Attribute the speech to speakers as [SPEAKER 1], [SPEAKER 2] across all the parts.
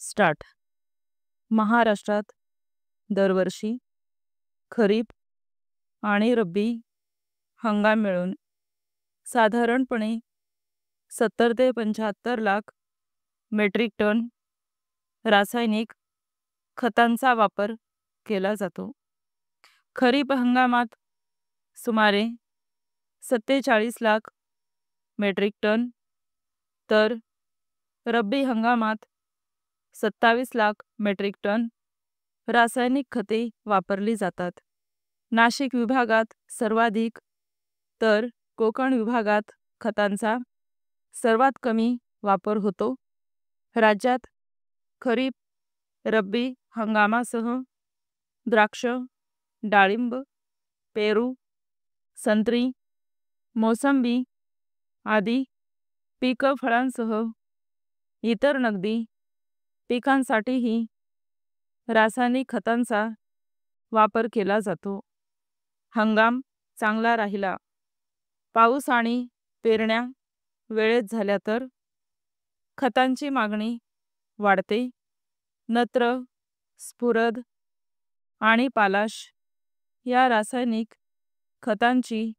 [SPEAKER 1] Start. महाराष्ट्रात दरवर्षी खरीप आणि रब्बी हंगाम मिळून साधारणपणे 70 ते 75 लाख मेट्रिक टन रासायनिक खतांचा वापर केला जातो. खरीप हंगामात सुमारे 47 लाख मेट्रिक टन तर रब्बी हंगामात 27 लाख मेट्रिक टन रासायनिक खते वापरली जातात. नाशिक विभागात सर्वाधिक तर कोकण विभागात खतांचा सर्वात कमी वापर होतो. राज्यात खरीप रब्बी हंगामासह द्राक्ष, डाळिंब, पेरू, संत्री, मोसंबी आदी पीक फळांसह इतर नगदी पिकांसाठीही रासायनिक खतांचा वापर केला जातो. हंगाम चांगला राहिला, पाऊस आणि पेरण्या वेळेत झाल्या तर खतांची मागणी वाढते. नत्र, स्फुरद आणि पालाश या रासायनिक खतांची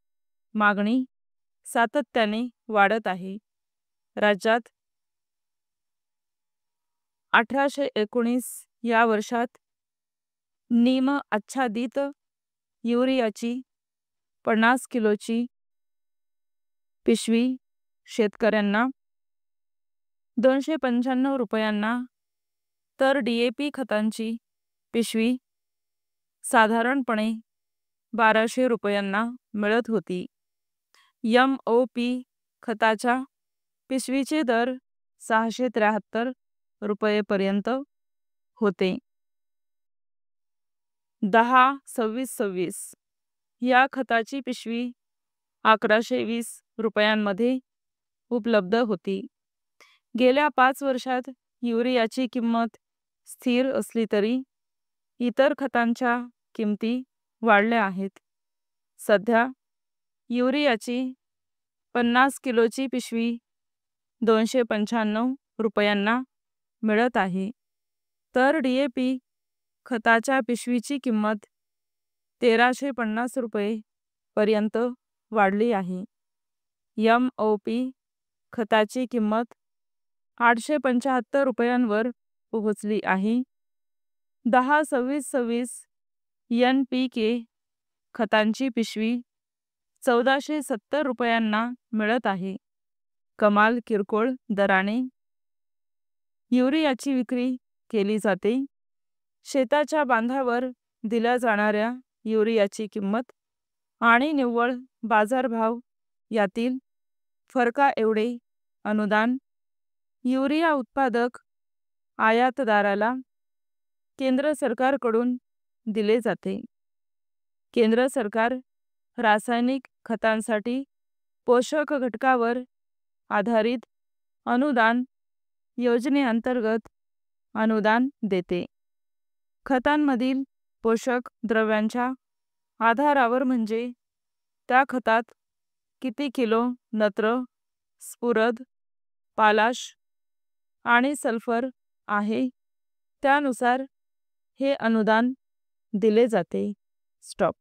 [SPEAKER 1] मागणी सातत्याने वाढत आहे. राज्यात 1819 या वर्षात निम आच्छादित युरियाची 50 किलोची पिशवी शेतकऱ्यांना 295 रुपयांना तर DAP खतांची पिशवी साधारणपणे 1200 रुपयांना मिळत होती. MOP खताच्या पिशवीचे दर 673 रुपयेपर्यंत होते. 10-26-26 या खताची पिशवी 1120 रुपयांमध्ये उपलब्ध होती. गेल्या 5 वर्षात युरियाची किंमत स्थिर असली तरी इतर खतांच्या किमती वाढल्या आहेत. सध्या युरियाची 50 किलोची पिशवी 295 रुपयांना मिळत आहे, तर DAP खताच्या पिशवीची किंमत 1350 रुपये पर्यंत वाढली आहे. MOP खताची किंमत 875 रुपयांवर पोहोचली आहे. 10-26-26 NPK खतांची पिशवी 1470 रुपयांना मिळत आहे. कमाल किरकोळ दराने युरियाची विक्री केली जाते. शेताच्या बांधावर दिल्या जाणाऱ्या युरियाची किंमत आणि निव्वळ बाजारभाव यातील फरकाएवढे अनुदान युरिया उत्पादक आयातदाराला केंद्र सरकारकडून दिले जाते. केंद्र सरकार रासायनिक खतांसाठी पोषक घटकावर आधारित अनुदान योजनेअंतर्गत अनुदान देते. खतांमधील पोषक द्रव्यांच्या आधारावर म्हणजे त्या खतात किती किलो नत्र, स्फुरद, पालाश आणि सल्फर आहे त्यानुसार हे अनुदान दिले जाते. स्टॉप.